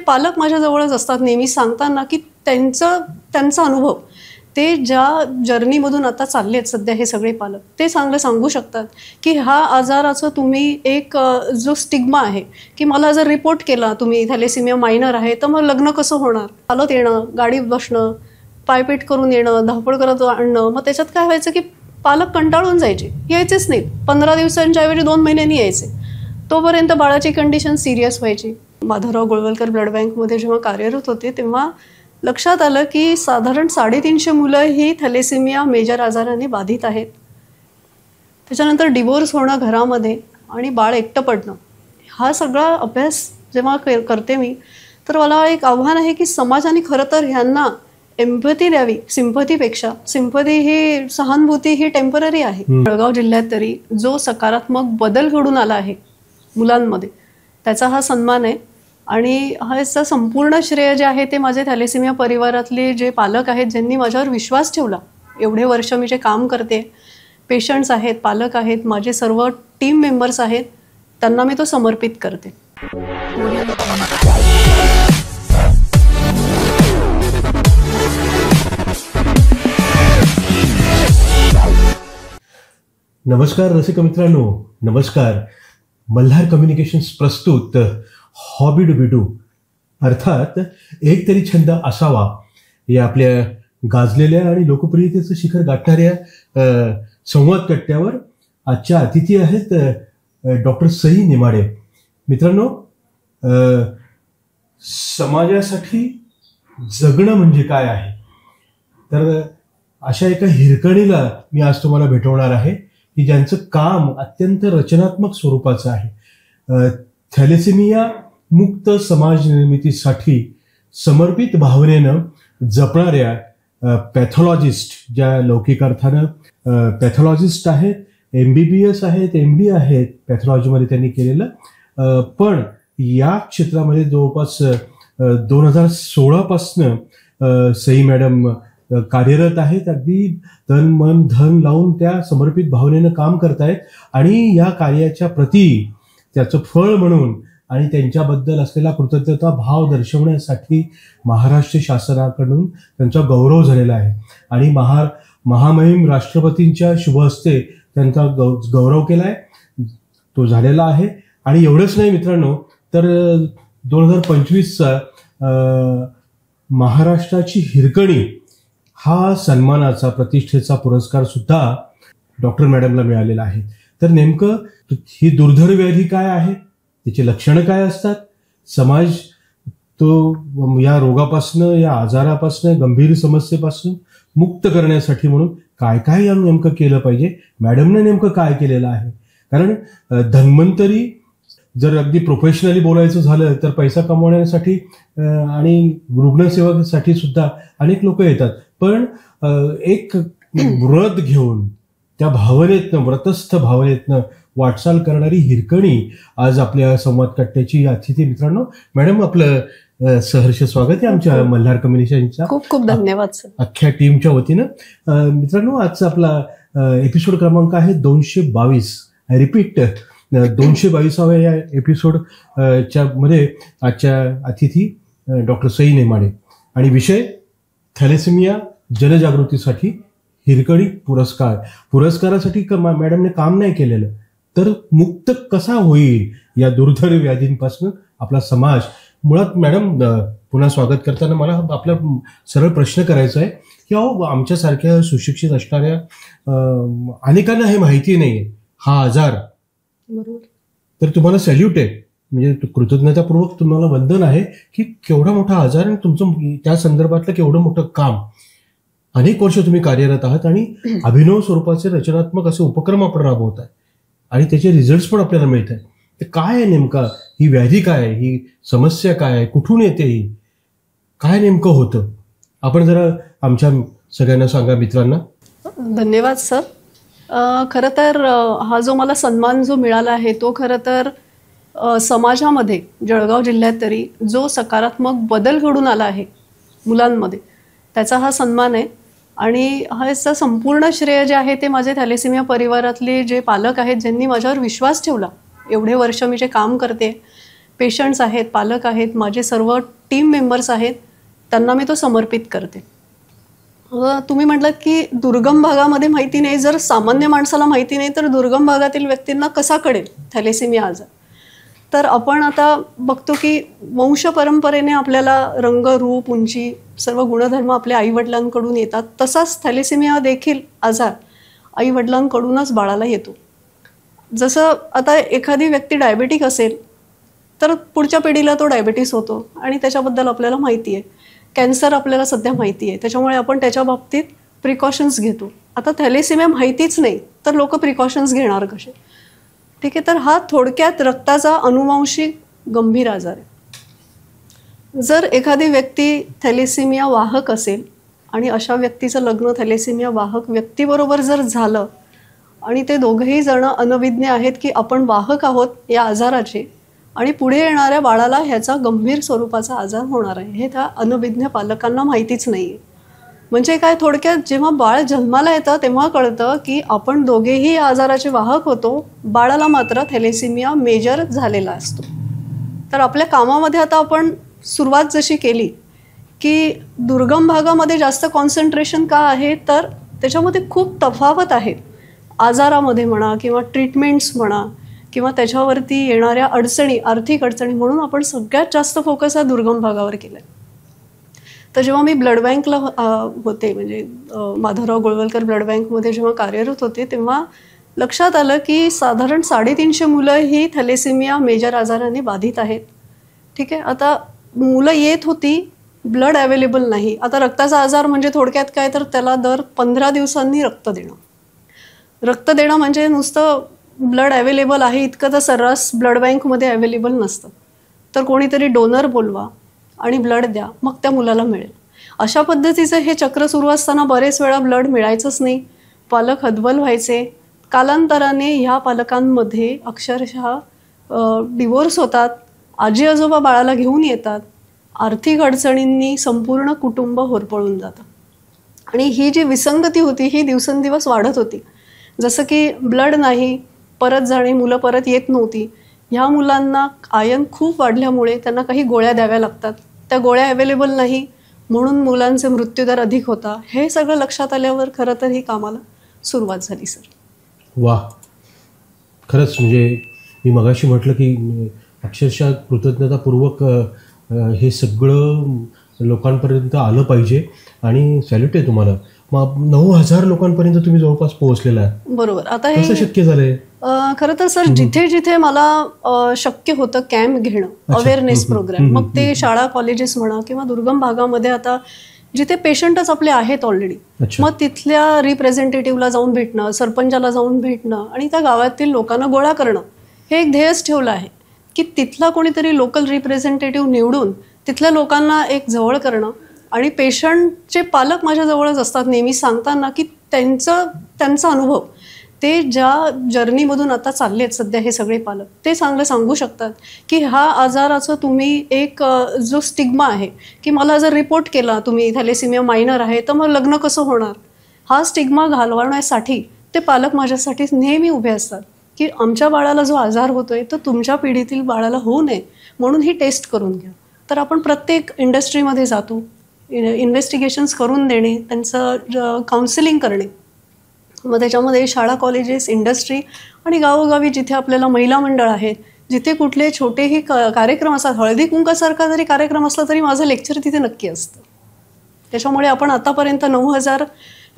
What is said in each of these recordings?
पालक माझ्याजवळच असतात नेहमी सांगताना की त्यांचा अनुभव, ते ज्या जर्नीमधून आता चालले आहेत सध्या हे सगळे पालक, ते चांगलं सांगू शकतात की हा आजाराचं तुम्ही एक जो स्टिग्मा आहे की मला जर रिपोर्ट केला तुम्ही थॅलेसिमिया मायनर आहे तर मग लग्न कसं होणार, चालत येणं, गाडीत बसणं, पायपीट करून येणं, धावपळ करत आणणं, मग त्याच्यात काय व्हायचं की पालक कंटाळून जायचे, यायचेच नाहीत. 15 दिवसांच्या ऐवजी 2 महिन्यांनी यायचे. तोपर्यंत बाळाची कंडिशन सिरियस व्हायची. माधवराव गोळवलकर ब्लड बँकमध्ये जेव्हा कार्यरत होते तेव्हा लक्षात आलं की साधारण 350 मुलं ही थॅलेसिमिया मेजर आजाराने बाधित आहेत. त्याच्यानंतर डिवोर्स होणं घरामध्ये आणि बाळ एकटं पडणं, हा सगळा अभ्यास जेव्हा करते मी, तर मला एक आव्हान आहे की समाजाने खरं तर ह्यांना एम्पॅथी द्यावी. सिंपथी ही, सहानुभूती ही टेम्पररी आहे. जळगाव जिल्ह्यात तरी जो सकारात्मक बदल घडून आला आहे मुलांमध्ये, त्याचा हा सन्मान आहे. आणि ह्याचं संपूर्ण श्रेय जे आहे ते माझे थॅलेसिमिया परिवारातले जे पालक आहेत, ज्यांनी माझ्यावर विश्वास ठेवला. एवढे वर्ष मी जे काम करते, पेशंट्स आहेत, पालक आहेत, माझे सर्व टीम मेंबर्स आहेत, त्यांना मी तो समर्पित करते. नमस्कार रसिक मित्रांनो, नमस्कार. मल्हार कम्युनिकेशन्स प्रस्तुत हॉबी डू बी डू, अर्थात एक तरी छंद असावा, या आपल्या गाजलेल्या आणि लोकप्रियतेचं शिखर गाठणाऱ्या संवाद कट्ट्यावर आजच्या अतिथी आहेत डॉक्टर सई नेमाडे. मित्रांनो, समाजासाठी जगणं म्हणजे काय आहे, तर अशा एका हिरकणीला मी आज तुम्हाला भेटवणार आहे की ज्यांचं काम अत्यंत रचनात्मक स्वरूपाचं आहे. थॅलेसिमिया मुक्त समाज निर्मितीसाठी समर्पित भावनेनं जपणाऱ्या पॅथॉलॉजिस्ट, ज्या लौकिक अर्थानं पॅथॉलॉजिस्ट आहेत, MBBS आहेत, MD आहेत पॅथॉलॉजीमध्ये त्यांनी केलेलं, पण या क्षेत्रामध्ये जवळपास 2016 पासनं सई मॅडम कार्यरत आहेत. अगदी तन मन धन लावून त्या समर्पित भावनेनं काम करतायत आणि या कार्याच्या प्रती त्याचं फळ म्हणून आणि त्यांच्याबद्दल असलेला कृतज्ञता भाव दर्शवण्यासाठी महाराष्ट्र शासनाकडून त्यांचा गौरव झालेला आहे. आणि महामहिम राष्ट्रपतींच्या शुभ हस्ते त्यांचा गौरव केला आहे, तो झालेला आहे. आणि एवढंच नाही मित्रांनो, तर 2025चा महाराष्ट्राची हिरकणी हा सन्मानाचा, प्रतिष्ठेचा पुरस्कार सुद्धा डॉक्टर मॅडमला मिळालेला आहे. तर नेमकं ही दुर्धर व्याधी काय आहे, त्याची लक्षणं काय असतात, समाज तो या रोगापासनं, या आजारापासनं, गंभीर समस्येपासून मुक्त करण्यासाठी म्हणून काय काय नेमकं केलं पाहिजे, मॅडमने नेमकं काय केलेलं आहे. कारण धन्वंतरी जर अगदी प्रोफेशनली बोलायचं झालं तर पैसा कमवण्यासाठी आणि रुग्णसेवेसाठी सुद्धा अनेक लोक येतात, पण एक व्रत घेऊन त्या भावनेतनं, व्रतस्थ भावनेतनं वाटचाल करणारी हिरकणी आज आपल्या संवाद कट्ट्याची अतिथी. मित्रांनो, मॅडम आपलं सहर्ष स्वागत आहे आमच्या मल्हार कम्युनिकेशनच्या. खूप खूप धन्यवाद अख्ख्या टीमच्या वतीनं. मित्रांनो, आजचा आपला एपिसोड क्रमांक आहे 222. रिपीट, 222व्या या एपिसोड च्या मध्ये आजच्या अतिथी डॉक्टर सई नेमाडे आणि विषय थॅलेसिमिया जनजागृतीसाठी हिरकणी पुरस्कार. पुरस्कारासाठी मॅडमने काम नाही केलेलं, तर मुक्त कसा होईल या दुर्धर व्याधींपासून आपला समाज. मुळात मॅडम, पुन्हा स्वागत करताना मला आपला सरळ प्रश्न करायचा आहे की आमच्यासारख्या सुशिक्षित असणाऱ्या अनेकांना हे माहिती नाहीये हा आजार. बरोबर. तर तुम्हाला सॅल्यूट आहे, म्हणजे कृतज्ञतापूर्वक तुम्हाला वंदन आहे की केवढा मोठा आजार आणि तुमचं त्या संदर्भातलं केवढं मोठं काम. अनेक वर्ष तुम्ही कार्यरत आहात आणि अभिनव स्वरूपाचे रचनात्मक असे उपक्रम आपण राबवत आहे आणि त्याचे रिझल्ट पण आपल्याला मिळत आहे. तर काय आहे नेमका ही व्याधी, काय आहे ही समस्या, काय आहे, कुठून येते, ही काय नेमकं होतं, आपण जरा आमच्या सगळ्यांना सांगा, मित्रांना. धन्यवाद सर. खरं तर हा जो मला सन्मान जो मिळाला आहे तो खरं तर समाजामध्ये, जळगाव जिल्ह्यात तरी जो सकारात्मक बदल घडून आला आहे मुलांमध्ये, त्याचा हा सन्मान आहे. आणि ह्याचं संपूर्ण श्रेय जे आहे ते माझे थॅलेसिमिया परिवारातले जे पालक आहेत, ज्यांनी माझ्यावर विश्वास ठेवला. एवढे वर्ष मी जे काम करते, पेशंट्स आहेत, पालक आहेत, माझे सर्व टीम मेंबर्स आहेत, त्यांना मी तो समर्पित करते. तुम्ही म्हटलात की दुर्गम भागामध्ये माहिती नाही. जर सामान्य माणसाला माहिती नाही तर दुर्गम भागातील व्यक्तींना कसा कळेल थॅलेसेमिया आजार? तर आपण आता बघतो की वंश परंपरेने आपल्याला रंग, रूप, उंची सर्व गुणधर्म आपल्या आईवडिलांकडून येतात. तसाच थॅलेसेमिया देखील आजार आईवडिलांकडूनच बाळाला येतो. जसं आता एखादी व्यक्ती डायबेटिक असेल तर पुढच्या पिढीला तो डायबिटीस होतो आणि त्याच्याबद्दल आपल्याला माहिती आहे. कॅन्सर आपल्याला सध्या माहिती आहे, त्याच्यामुळे आपण त्याच्या बाबतीत प्रिकॉशन्स घेतो. आता थॅलेसेमिया माहितीच नाही तर लोक प्रिकॉशन्स घेणार कसे? ठीक आहे, तर हा थोडक्यात रक्ताचा अनुवांशिक गंभीर आजार आहे. जर एखादी व्यक्ती थॅलेसेमिया वाहक असेल आणि अशा व्यक्तीचं लग्न थॅलेसेमिया वाहक व्यक्तीबरोबर जर झालं आणि ते दोघेही जण अनभिज्ञ आहेत की आपण वाहक आहोत या आजाराचे आणि पुढे येणाऱ्या बाळाला ह्याचा गंभीर स्वरूपाचा आजार होणार आहे, हे त्या अनभिज्ञ पालकांना माहितीच नाही आहे. म्हणजे काय, थोडक्यात जेव्हा बाळ जन्माला येतं तेव्हा कळतं की आपण दोघेही या आजाराचे वाहक होतो, बाळाला मात्र थॅलेसेमिया मेजर झालेला असतो. तर आपल्या कामामध्ये आता आपण सुरुवात जशी केली की दुर्गम भागामध्ये जास्त कॉन्सन्ट्रेशन का आहे, तर त्याच्यामध्ये खूप तफावत आहे आजारामध्ये म्हणा किंवा ट्रीटमेंट्स म्हणा किंवा त्याच्यावरती येणाऱ्या अडचणी, आर्थिक अडचणी, म्हणून आपण सगळ्यात जास्त फोकस हा दुर्गम भागावर केला आहे. तर जेव्हा मी ब्लड बँकला होते, म्हणजे माधवराव गोळवलकर ब्लड बँकमध्ये जेव्हा कार्यरत होते, तेव्हा लक्षात आलं की साधारण 350 मुलं ही थॅलेसेमिया मेजर आजाराने बाधित आहेत. ठीक आहे, आता मुलं येत होती, ब्लड अवेलेबल नाही. आता रक्ताचा आजार म्हणजे थोडक्यात काय, तर त्याला दर 15 दिवसांनी रक्त देणं. रक्त देणं म्हणजे नुसतं ब्लड अवेलेबल आहे इतकं तर सर्रास ब्लड बँकमध्ये अवेलेबल नसतं. तर कोणीतरी डोनर बोलवा आणि ब्लड द्या, मग त्या मुलाला मिळेल. अशा पद्धतीचं हे चक्र सुरू असताना बरेच वेळा ब्लड मिळायचंच नाही, पालक हतबल व्हायचे. कालांतराने ह्या पालकांमध्ये अक्षरशः डिवोर्स होतात, आजी आजोबा बाळाला घेऊन येतात, आर्थिक अडचणींनी संपूर्ण कुटुंब होरपळून जातं. आणि ही जी विसंगती होती ही दिवसेंदिवस वाढत होती. जसं की ब्लड नाही, परत जाणे, मुलं परत येत नव्हती. ह्या मुलांना आयन खूप वाढल्यामुळे त्यांना काही गोळ्या द्याव्या लागतात, त्या गोळ्या अवेलेबल नाही म्हणून मुलांचे मृत्यूदर अधिक होता. हे सगळं लक्षात आल्यावर खरं तर ही कामाला सुरुवात झाली. सर वा, खरंच म्हणजे मी मगाशी म्हटलं की अक्षरशः कृतज्ञतापूर्वक हे सगळं लोकांपर्यंत आलं पाहिजे आणि सॅल्यूट आहे तुम्हाला. मग 9,000 लोकांपर्यंत तुम्ही जवळपास पोहोचलेला आहे. बरोबर. आता हे कसं शक्य झालंय? खरं तर सर जिथे जिथे मला शक्य होतं कॅम्प घेणं, अवेअरनेस प्रोग्राम, मग ते शाळा कॉलेजेस म्हणा किंवा दुर्गम भागामध्ये आता जिथे पेशंटच आपले आहेत ऑलरेडी, मग तिथल्या रिप्रेझेंटेटिव्हला जाऊन भेटणं, सरपंचाला जाऊन भेटणं आणि त्या गावातील लोकांना गोळा करणं, हे एक ध्येयच ठेवलं आहे की तिथला कोणीतरी लोकल रिप्रेझेंटेटिव्ह निवडून तिथल्या लोकांना एक जवळ करणं. आणि पेशंटचे पालक माझ्याजवळच असतात नेहमी सांगताना की त्यांचा अनुभव, ते ज्या जर्नीमधून आता चालले आहेत सध्या हे सगळे पालक, ते चांगलं सांगू शकतात की ह्या आजाराचं तुम्ही एक जो स्टिग्मा आहे की मला जर रिपोर्ट केला तुम्ही थॅलेसेमिया मायनर आहे तर मग लग्न कसं होणार, हा स्टिग्मा घालवण्यासाठी ते पालक माझ्यासाठी नेहमी उभे असतात की आमच्या बाळाला जो आजार होतोय तो तुमच्या पिढीतील बाळाला होऊ नये म्हणून ही टेस्ट करून घ्या. तर आपण प्रत्येक इंडस्ट्रीमध्ये जातो, इन्व्हेस्टिगेशन्स करून देणे, त्यांचं काउन्सिलिंग करणे, मग त्याच्यामध्ये शाळा कॉलेजेस, इंडस्ट्री आणि गावोगावी जिथे आपल्याला महिला मंडळ आहेत, जिथे कुठले छोटेही कार्यक्रम असतात, हळदी कुंकासारखा जरी कार्यक्रम असला तरी माझं लेक्चर तिथे नक्की असतं. त्याच्यामुळे आपण आतापर्यंत 9,000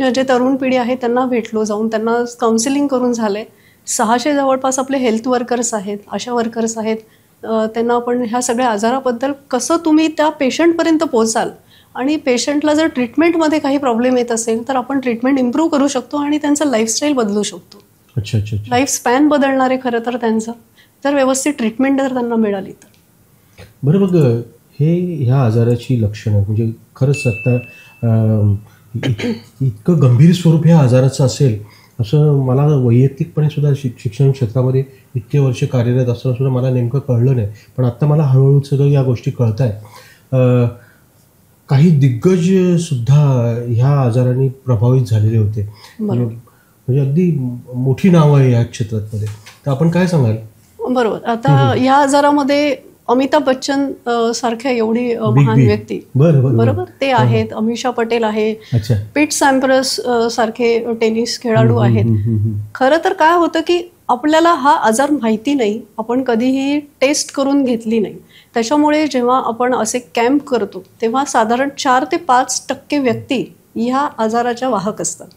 जे तरुण पिढी आहे त्यांना भेटलो जाऊन, त्यांना काउन्सिलिंग करून झाले. 600 जवळपास आपले हेल्थ वर्कर्स आहेत, आशा वर्कर्स आहेत, त्यांना आपण ह्या सगळ्या आजाराबद्दल कसं तुम्ही त्या पेशंटपर्यंत पोहोचाल आणि पेशंटला जर ट्रीटमेंटमध्ये काही प्रॉब्लेम येत असेल तर आपण ट्रीटमेंट इम्प्रूव्ह करू शकतो आणि त्यांचं लाईफस्टाईल बदलू शकतो. अच्छा अच्छा. लाईफ स्पॅन बदलणार आहे खरं तर त्यांचं, जर व्यवस्थित ट्रीटमेंट जर त्यांना मिळाली तर. बरं, मग ह्या आजाराची लक्षणं म्हणजे खरंच आता इतकं गंभीर स्वरूप ह्या आजाराचं असेल असं मला वैयक्तिकपणे सुद्धा शिक्षण क्षेत्रामध्ये इतके वर्ष कार्यरत असताना सुद्धा मला नेमकं कळलं नाही. पण आत्ता मला हळूहळू सगळं या गोष्टी कळत आहेत. काही दिग्गज सुद्धा ह्या आजाराने प्रभावित झालेले होते, म्हणजे अगदी मोठी नावं आहे या क्षेत्रामध्ये. तर आपण काय सांगाल? बरोबर. आता ह्या आजारामध्ये अमिताभ बच्चन सारख्या एवढी Big महान B. व्यक्ती, बरं. बरोबर, ते आहेत. अमिषा पटेल आहे, अच्छा. पीट सॅम्प्रस सारखे टेनिस खेळाडू आहेत. खरं तर काय होतं की आपल्याला हा आजार माहिती नाही, आपण कधीही टेस्ट करून घेतली नाही. त्याच्यामुळे जेव्हा आपण असे कॅम्प करतो तेव्हा साधारण 4 ते 5% व्यक्ती ह्या आजाराच्या वाहक असतात.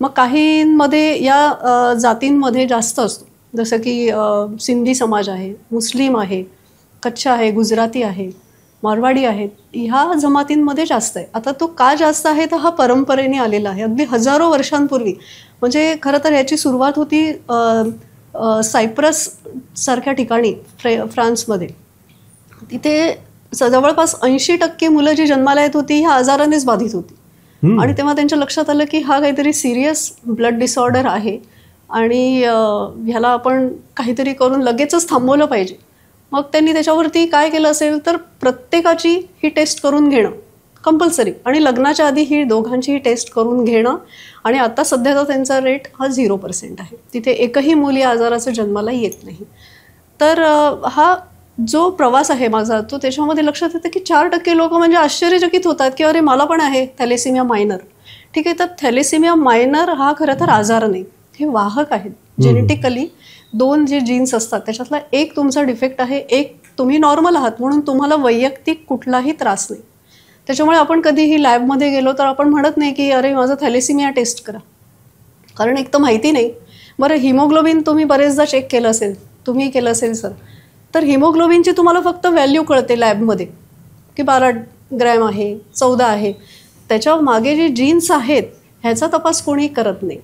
मग काहींमध्ये या जातींमध्ये जास्त असतो, जसं की सिंधी समाज आहे, मुस्लिम आहे, कच्छ आहे, गुजराती आहे, मारवाडी आहेत, ह्या जमातींमध्ये जास्त आहे. आता तो का जास्त आहे तर हा परंपरेने आलेला आहे, अगदी हजारो वर्षांपूर्वी. म्हणजे खरं तर याची सुरुवात होती सायप्रस सारख्या ठिकाणी फ्रान्समध्ये. तिथे जवळपास 80% मुलं जी जन्माला येत होती ह्या आजारानेच बाधित होती. आणि तेव्हा त्यांच्या लक्षात आलं की हा काहीतरी सिरियस ब्लड डिसऑर्डर आहे आणि ह्याला आपण काहीतरी करून लगेचच थांबवलं पाहिजे. मग त्यांनी त्याच्यावरती काय केलं असेल तर प्रत्येकाची ही टेस्ट करून घेणं कंपल्सरी, आणि लग्नाच्या आधी ही दोघांचीही टेस्ट करून घेणं. आणि आता सध्याचा त्यांचा रेट हा 0% आहे. तिथे एकही मुल या आजाराचं जन्माला येत नाही. तर हा जो प्रवास आहे माझा तो त्याच्यामध्ये लक्षात येतं की 4% लोक म्हणजे आश्चर्यचकित होतात की अरे मला पण आहे थॅलेसिमिया मायनर. ठीक आहे, तर थॅलेसिमिया मायनर हा खरं तर आजार नाही, हे वाहक आहेत. जेनेटिकली 2 जे जीन्स असतात त्याच्यातला एक तुमचा डिफेक्ट आहे, एक तुम्ही नॉर्मल आहात, म्हणून तुम्हाला वैयक्तिक कुठलाही त्रास नाही. त्याच्यामुळे आपण कधीही लॅबमध्ये गेलो तर आपण म्हणत नाही की अरे माझं थॅलेसिमिया टेस्ट करा, कारण एक तर माहिती नाही. बरं, हिमोग्लोबिन तुम्ही बरेचदा चेक केलं असेल, तुम्ही केलं असेल सर, तर हिमोग्लोबिनची तुम्हाला फक्त व्हॅल्यू कळते लॅबमध्ये की 12 ग्रॅम आहे, 14 आहे. त्याच्या मागे जे जीन्स आहेत ह्याचा तपास कोणी करत नाही.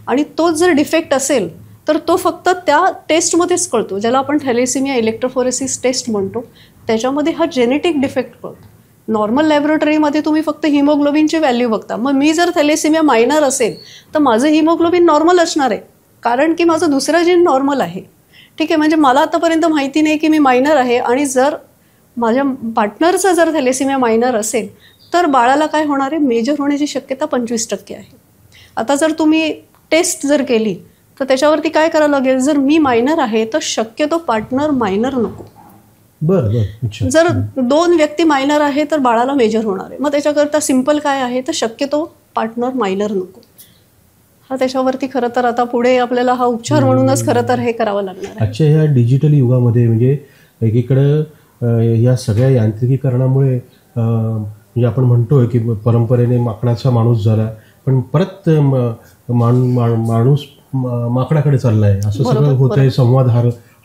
आणि तोच जर डिफेक्ट असेल तर तो फक्त त्या टेस्टमध्येच कळतो, ज्याला आपण थॅलेसिमिया इलेक्ट्रोफोरेसिस टेस्ट म्हणतो. त्याच्यामध्ये हा जेनेटिक डिफेक्ट कळतो. नॉर्मल लॅबोरेटरीमध्ये तुम्ही फक्त हिमोग्लोबिनची व्हॅल्यू बघता. मग मी जर थॅलेसिमिया मायनर असेल तर माझं हिमोग्लोबिन नॉर्मल असणार आहे, कारण की माझं दुसरं जीन नॉर्मल आहे. ठीक आहे, म्हणजे मला आतापर्यंत माहिती नाही की मी मायनर आहे. आणि जर माझ्या पार्टनरचा जर थॅलेसिमिया मायनर असेल तर बाळाला काय होणार आहे, मेजर होण्याची शक्यता 25% आहे. आता जर तुम्ही टेस्ट जर केली तर त्याच्यावरती काय करावं लागेल, जर मी मायनर आहे तर शक्यतो पार्टनर मायनर नको. बरं. जर 2 व्यक्ती मायनर आहे तर बाळाला मेजर होणार आहे. मग त्याच्याकरता सिम्पल काय आहे तर शक्यतो पार्टनर मायनर नको. हा त्याच्यावरती खरं तर आता पुढे आपल्याला हा उपचार म्हणूनच खरं तर हे करावं लागणार आहे. आजच्या ह्या डिजिटल युगामध्ये म्हणजे एकीकडं या सगळ्या यांत्रिकीकरणामुळे म्हणजे आपण म्हणतोय की परंपरेने माकडाचा माणूस झाला, पण परत माणूस माकडाकडे चाललाय असं सगळं होतंय. संवाद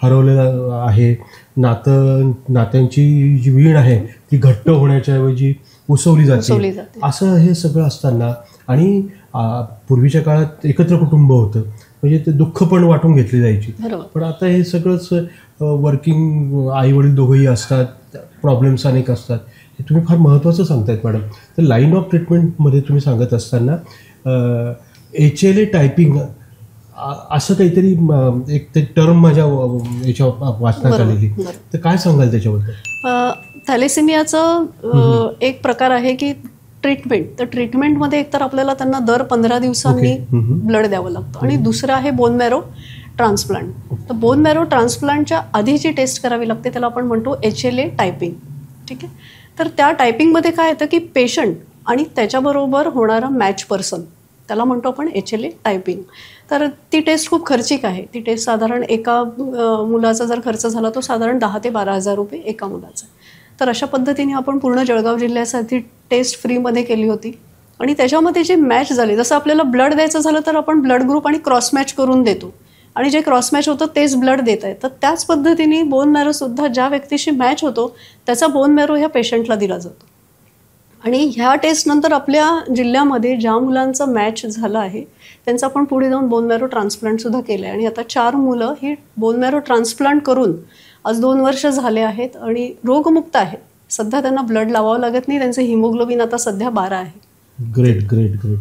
हरवलेला आहे. नात्यांची जी वीण आहे ती घट्ट होण्याच्या ऐवजी उसवली जाते. असं हे सगळं असताना आणि पूर्वीच्या काळात एकत्र कुटुंब होतं, म्हणजे ते दुःख पण वाटून घेतली जायची. पण आता हे सगळंच वर्किंग आई वडील दोघंही असतात, प्रॉब्लेम्स अनेक असतात. हे तुम्ही फार महत्त्वाचं सांगतायत मॅडम. तर लाईन ऑफ ट्रीटमेंटमध्ये तुम्ही सांगत असताना HLA टायपिंग असं काहीतरी एक ते टर्म माझ्या याच्या वाचण्यात आलेली, तर काय सांगाल त्याच्याबद्दल? थॅलेसिमियाचं एक प्रकार आहे की ट्रीटमेंट. तर ट्रीटमेंटमध्ये एकतर आपल्याला त्यांना दर 15 दिवसांनी ब्लड द्यावं लागतं, आणि दुसरं आहे बोन मॅरो ट्रान्सप्लांट. तर बोन मॅरो ट्रान्सप्लांटच्या आधीची टेस्ट करावी लागते, त्याला आपण म्हणतो HLA टायपिंग. ठीक आहे, तर त्या टायपिंगमध्ये काय येतं की पेशंट आणि त्याच्याबरोबर होणारा मॅच पर्सन, त्याला म्हणतो आपण HLA टायपिंग. तर ती टेस्ट खूप खर्चिक आहे. ती टेस्ट साधारण एका मुलाचा जर खर्च झाला तो साधारण 10 ते 12 हजार रुपये एका मुलाचा. तर अशा पद्धतीने आपण पूर्ण जळगाव जिल्ह्यासाठी टेस्ट फ्रीमध्ये केली होती. आणि त्याच्यामध्ये जे मॅच झाले, जसं आपल्याला ब्लड द्यायचं झालं तर आपण ब्लड ग्रुप आणि क्रॉस मॅच करून देतो, आणि जे क्रॉस मॅच होतं तेच ब्लड देत आहे. तर त्याच पद्धतीने बोन मॅरोसुद्धा ज्या व्यक्तीशी मॅच होतो त्याचा बोन मॅरो ह्या पेशंटला दिला जातो. आणि ह्या टेस्टनंतर आपल्या जिल्ह्यामध्ये ज्या मुलांचा मॅच झाला आहे त्यांचं आपण पुढे जाऊन बोन मॅरो ट्रान्सप्लांटसुद्धा केलं आहे. आणि आता 4 मुलं ही बोन मॅरो ट्रान्सप्लांट करून आज 2 वर्ष झाले आहेत आणि रोगमुक्त आहेत. सध्या त्यांना ब्लड लावावं लागत नाही. त्यांचं हिमोग्लोबिन आता सध्या 12 आहे. Great great great.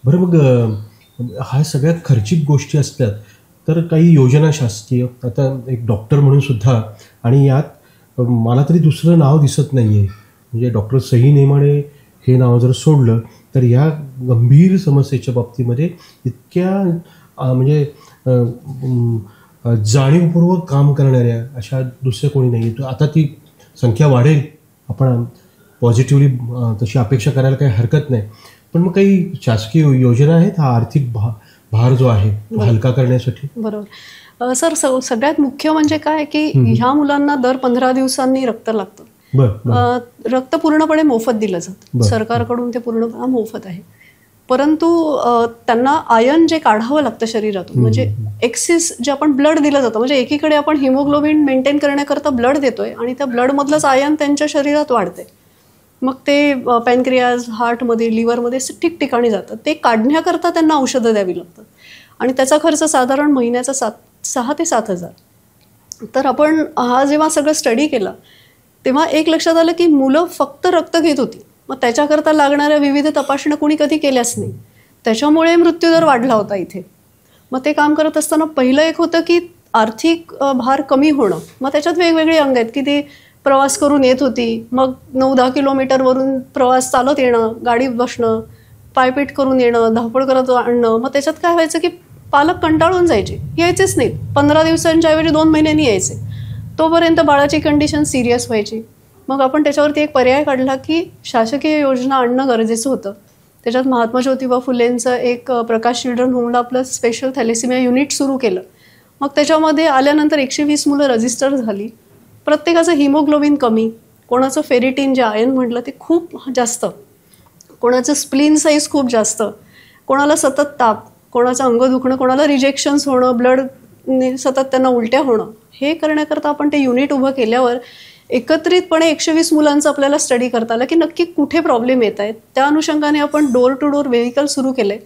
बरं, मग ह्या सगळ्या खर्चिक गोष्टी असतात, तर काही योजना शासकीय, आता एक डॉक्टर म्हणून सुद्धा, आणि यात मला तरी दुसरं नाव दिसत नाही आहे, म्हणजे डॉक्टर सही नेमाडे हे नाव जर सोडलं तर या गंभीर समस्येच्या बाबतीमध्ये इतक्या म्हणजे जाणीवपूर्वक काम करणाऱ्या अशा दुसऱ्या कोणी नाही. आता ती संख्या वाढेल, आपण पॉझिटिव्हली तशी अपेक्षा करायला काही हरकत नाही. पण मग काही शासकीय योजना आहेत हा आर्थिक भार जो आहे तो हलका करण्यासाठी? बरोबर सर. सगळ्यात मुख्य म्हणजे काय की ह्या मुलांना दर 15 दिवसांनी रक्त लागतं. रक्त पूर्णपणे मोफत दिलं जातं सरकारकडून, ते पूर्ण मोफत आहे. परंतु त्यांना आयर्न जे काढावं लागतं शरीरातून, म्हणजे एक्सिस जे आपण ब्लड दिलं जातं, म्हणजे एकीकडे आपण हिमोग्लोबिन मेंटेन करण्याकरता ब्लड देतोय आणि त्या ब्लडमधलंच आयर्न त्यांच्या शरीरात वाढते. मग ते पॅनक्रियाज, हार्टमध्ये, लिव्हरमध्ये ठिकठिकाणी जातं. ते काढण्याकरता त्यांना औषधं द्यावी लागतात आणि त्याचा खर्च साधारण महिन्याचा 6 ते 7,000. तर आपण हा जेव्हा सगळं स्टडी केला तेव्हा एक लक्षात आलं की मुलं फक्त रक्त घेत होती, मग त्याच्याकरता लागणाऱ्या विविध तपासण्या कोणी कधी केल्याच नाही. त्याच्यामुळे मृत्यूदर वाढला होता इथे. मग ते काम करत असताना पहिलं एक होतं की आर्थिक भार कमी होणं. मग त्याच्यात वेगवेगळी अंग आहेत की ती प्रवास करून येत होती, मग 9-10 किलोमीटरवरून प्रवास चालत येणं, गाडीत बसणं, पायपीट करून येणं, धावपळ करत आणणं. मग त्याच्यात काय व्हायचं की पालक कंटाळून जायचे, यायचेच नाहीत. 15 दिवसांच्या ऐवजी 2 महिन्यांनी यायचे. तोपर्यंत बाळाची कंडिशन सिरियस व्हायची. मग आपण त्याच्यावरती एक पर्याय काढला की शासकीय योजना आणणं गरजेचं होतं. त्याच्यात महात्मा ज्योतिबा फुलेंचं एक प्रकाश चिल्ड्रन होमला आपलं स्पेशल थॅलेसिमिया युनिट सुरू केलं. मग त्याच्यामध्ये आल्यानंतर 120 मुलं रजिस्टर झाली. प्रत्येकाचं हिमोग्लोबिन कमी, कोणाचं फेरिटिन जे आयर्न म्हटलं ते खूप जास्त, कोणाचं स्प्लीन साईज खूप जास्त, कोणाला सतत ताप, कोणाचं अंग दुखणं, कोणाला रिजेक्शन्स होणं, ब्लड सतत त्यांना उलट्या होणं. हे करण्याकरता आपण ते युनिट उभं केल्यावर एकत्रितपणे 120 मुलांचं आपल्याला स्टडी करता आलं की नक्की कुठे प्रॉब्लेम येत आहेत. त्या अनुषंगाने आपण डोर टू डोर व्हेकल सुरू केले.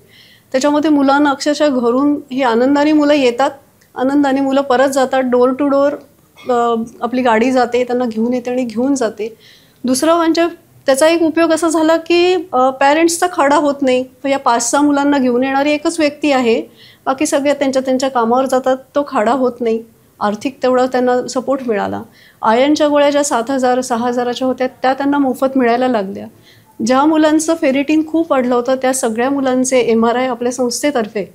त्याच्यामध्ये मुलांना अक्षरशः घरून ही आनंदाने मुलं येतात, आनंदाने मुलं परत जातात. डोर टू डोर आपली गाडी जाते, त्यांना घेऊन येते आणि घेऊन जाते. दुसरं म्हणजे त्याचा एक उपयोग असा झाला की पॅरेंट्सचा खाडा होत नाही. या 5-6 मुलांना घेऊन येणारी एकच व्यक्ती आहे, बाकी सगळे त्यांच्या कामावर जातात, तो खाडा होत नाही. आर्थिक तेवढा त्यांना सपोर्ट मिळाला. आयर्नच्या गोळ्या ज्या 7,000-6,000च्या होत्या त्या त्यांना मोफत मिळायला लागल्या. ज्या मुलांचं फेरिटिन खूप वाढलं होतं त्या सगळ्या मुलांचे MRI आपल्या संस्थेतर्फे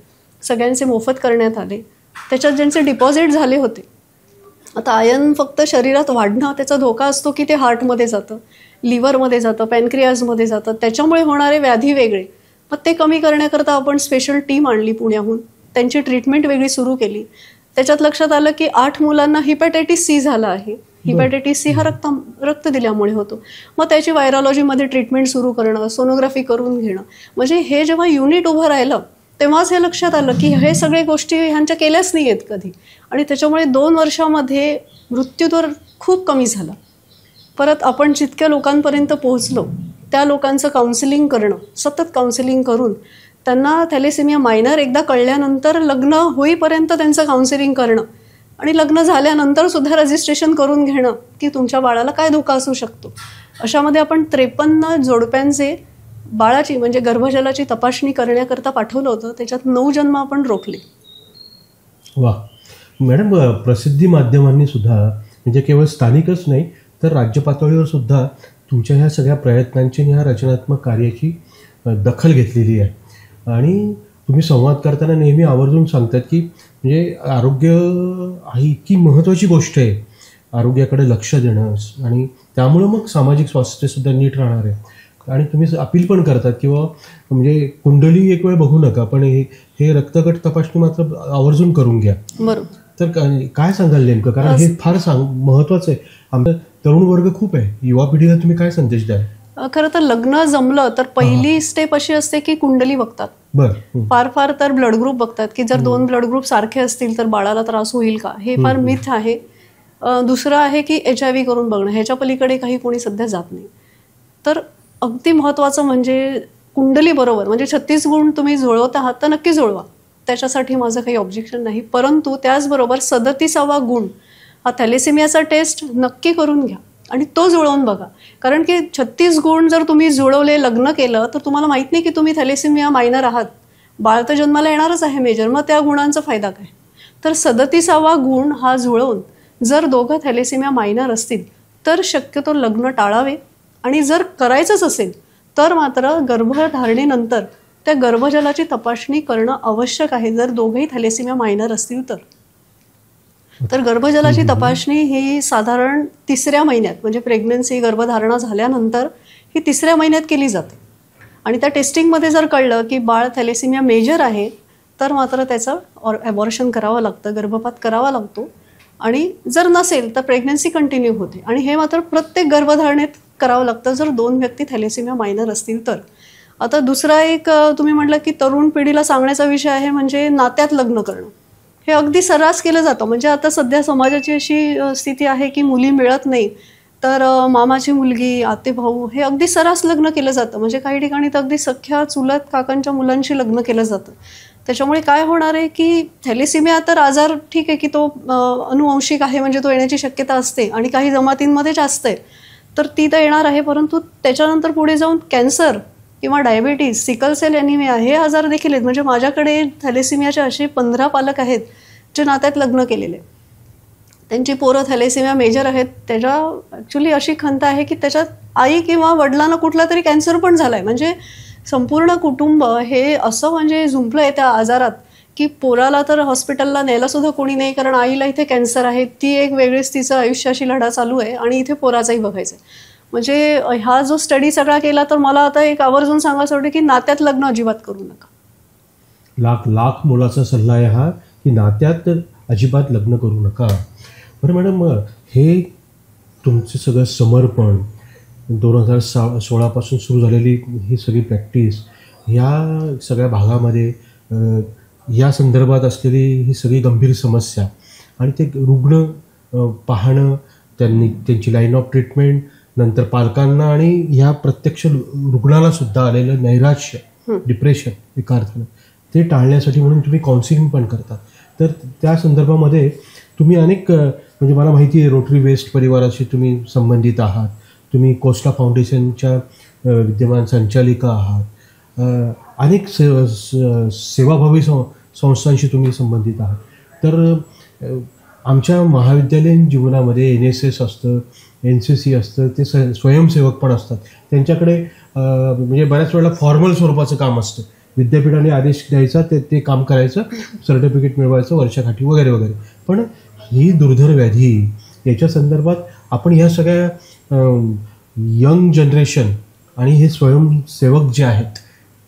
सगळ्यांचे मोफत करण्यात आले. त्याच्यात ज्यांचे डिपॉझिट झाले होते, आता आयर्न फक्त शरीरात वाढणं त्याचा धोका असतो की ते हार्टमध्ये जातं, लिव्हरमध्ये जातं, पॅनक्रियाजमध्ये जातं, त्याच्यामुळे होणारे व्याधी वेगळे. मग ते कमी करण्याकरता आपण स्पेशल टीम आणली पुण्याहून, त्यांची ट्रीटमेंट वेगळी सुरू केली. त्याच्यात लक्षात आलं की 8 मुलांना हिपॅटायटिस C झाला आहे. हिपॅटायटिस C हा रक्त दिल्यामुळे होतो. मग त्याची व्हायरॉलॉजीमध्ये ट्रीटमेंट सुरू करणं, सोनोग्राफी करून घेणं. म्हणजे हे जेव्हा युनिट उभं राहिलं तेव्हाच हे लक्षात आलं की हे सगळे गोष्टी ह्यांच्या केल्याच नाही आहेत कधी. आणि त्याच्यामुळे 2 वर्षामध्ये मृत्यूदर खूप कमी झाला. परत आपण जितक्या लोकांपर्यंत पोहोचलो त्या लोकांचं काउन्सिलिंग करणं, सतत काउन्सिलिंग करून त्यांना थॅलेसेमिया मायनर एकदा कळल्यानंतर लग्न होईपर्यंत त्यांचं काउन्सिलिंग करणं आणि लग्न झाल्यानंतर सुद्धा रजिस्ट्रेशन करून घेणं की तुमच्या बाळाला काय धोका असू शकतो. अशामध्ये आपण 53 जोडप्यांचे बाळाची म्हणजे गर्भजलाची तपासणी करण्याकरता पाठवलं होतं. त्याच्यात 9 जन्म आपण रोखले. वा मॅडम, प्रसिद्धी माध्यमांनी सुद्धा म्हणजे केवळ स्थानिकच नाही तर राज्य पातळीवर सुद्धा तुमच्या ह्या सगळ्या प्रयत्नांची ह्या रचनात्मक कार्याची दखल घेतलेली आहे. आणि तुम्ही संवाद करताना नेहमी आवर्जून सांगतात की म्हणजे आरोग्य ही इतकी महत्त्वाची गोष्ट आहे, आरोग्याकडे लक्ष देणं, आणि त्यामुळं मग सामाजिक स्वास्थ्यसुद्धा नीट राहणार आहे. आणि तुम्ही अपील पण करतात किंवा म्हणजे कुंडली एक वेळ बघू नका, पण हे रक्तगट तपासणी मात्र आवर्जून करून घ्या. बरोबर. तर काय सांगाल नेमकं, कारण हे फार महत्त्वाचं आहे. आमचा तरुण वर्ग खूप आहे, युवा पिढीला तुम्ही काय संदेश द्याल? खरं तर लग्न जमलं तर पहिली स्टेप अशी असते की कुंडली बघतात. फार तर ब्लड ग्रुप बघतात की जर 2 ब्लड ग्रुप सारखे असतील तर बाळाला त्रास होईल का, हे फार मिथ आहे. दुसरं आहे की HIV करून बघणं, ह्याच्या पलीकडे काही कोणी सध्या जात नाही. तर अगदी महत्त्वाचं म्हणजे कुंडली बरोबर, म्हणजे 36 गुण तुम्ही जुळवत आहात तर नक्की जुळवा, त्याच्यासाठी माझं काही ऑब्जेक्शन नाही. परंतु त्याचबरोबर 37वा गुण हा थॅलेसेमियाचा टेस्ट नक्की करून घ्या आणि तो जुळवून बघा. कारण की 36 गुण जर तुम्ही जुळवले, लग्न केलं तर तुम्हाला माहीत नाही की तुम्ही थॅलेसेमिया मायनर आहात. बाळ तर जन्माला येणारच आहे मेजर, मग त्या गुणांचा फायदा काय. तर 37वा गुण हा जुळवून जर दोघं थॅलेसेमिया मायनर असतील तर शक्यतो लग्न टाळावे. आणि जर करायचंच असेल तर मात्र गर्भधारणेनंतर त्या गर्भजलाची तपासणी करणं आवश्यक आहे, जर दोघंही थॅलेसेमिया मायनर असतील तर. तर गर्भजलाची तपासणी ही साधारण 3ऱ्या महिन्यात, म्हणजे प्रेग्नन्सी गर्भधारणा झाल्यानंतर ही 3ऱ्या महिन्यात केली जाते. आणि त्या टेस्टिंगमध्ये जर कळलं की बाळ थॅलेसिमिया मेजर आहे तर मात्र त्याचं ॲबॉर्शन करावं लागतं, गर्भपात करावा लागतो. आणि जर नसेल तर प्रेग्नन्सी कंटिन्यू होते. आणि हे मात्र प्रत्येक गर्भधारणेत करावं लागतं जर 2 व्यक्ती थॅलेसिमिया मायनर असतील तर. आता दुसरा एक तुम्ही म्हटलं की तरुण पिढीला सांगण्याचा विषय आहे म्हणजे नात्यात लग्न करणं. हे अगदी सर्रास केलं जातं. म्हणजे आता सध्या समाजाची अशी स्थिती आहे की मुली मिळत नाही तर मामाची मुलगी, आते भाऊ हे अगदी सर्रास लग्न केलं जातं. म्हणजे काही ठिकाणी तर अगदी सख्या चुलत काकांच्या मुलांशी लग्न केलं जातं. त्याच्यामुळे काय होणार आहे की थॅलेसिमिया तर आजार ठीक आहे की तो अनुवंशिक आहे, म्हणजे तो येण्याची शक्यता असते आणि काही जमातींमध्ये जास्त आहे तर ती तर येणार आहे. परंतु त्याच्यानंतर पुढे जाऊन कॅन्सर किंवा डायबिटीज, सिकल सेल ॲनिमिया हे आजार देखील आहेत. म्हणजे माझ्याकडे थॅलेसिमियाचे असे 15 पालक आहेत जे नात्यात लग्न केलेले. त्यांची पोरं थॅलेसिमिया मेजर आहेत. त्याच्या ॲक्च्युली अशी खंत आहे की त्याच्यात आई किंवा वडिलांना कुठला तरी कॅन्सर पण झाला आहे. म्हणजे संपूर्ण कुटुंब हे असं म्हणजे झुंपलं आहे त्या आजारात की पोराला तर हॉस्पिटलला न्यायला सुद्धा कोणी नाही, कारण आईला इथे कॅन्सर आहे, ती एक वेगळीच तिचं आयुष्याशी लढा चालू आहे आणि इथे पोराचाही बघायचं आहे. म्हणजे हा जो स्टडी सगळा केला तर मला आता एक आवर्जून सांगायचं वाटतं की नात्यात लग्न अजिबात करू नका. लाख लाख मोलाचा सल्ला आहे हा की नात्यात अजिबात लग्न करू नका. बरं मॅडम, हे तुमचं सगळं समर्पण 2016 सुरू झालेली ही सगळी प्रॅक्टिस, ह्या सगळ्या भागामध्ये या संदर्भात असलेली ही सगळी गंभीर समस्या आणि ते रुग्ण पाहणं, त्यांची लाईन ऑफ ट्रीटमेंट, नंतर पालकांना आणि ह्या प्रत्यक्ष रुग्णाला सुद्धा आलेलं नैराश्य, डिप्रेशन एका अर्थानं, ते टाळण्यासाठी म्हणून तुम्ही काउन्सिलिंग पण करता. तर त्या संदर्भामध्ये तुम्ही अनेक, म्हणजे मला माहिती आहे रोटरी वेस्ट परिवाराशी तुम्ही संबंधित आहात, तुम्ही कोस्टा फाउंडेशनच्या विद्यमान संचालिका आहात, अनेक सेवाभावी संस्थांशी तुम्ही संबंधित आहात. तर आमच्या महाविद्यालयीन जीवनामध्ये NSS असतं, NCC असतं, ते स्वयंसेवक पण असतात. त्यांच्याकडे म्हणजे बऱ्याच वेळेला फॉर्मल स्वरूपाचं काम असतं. विद्यापीठाने आदेश द्यायचा, ते काम करायचं, सर्टिफिकेट मिळवायचं वर्षाकाठी वगैरे वगैरे. पण ही दुर्धर व्याधी, याच्या संदर्भात आपण ह्या सगळ्या यंग जनरेशन आणि हे स्वयंसेवक जे आहेत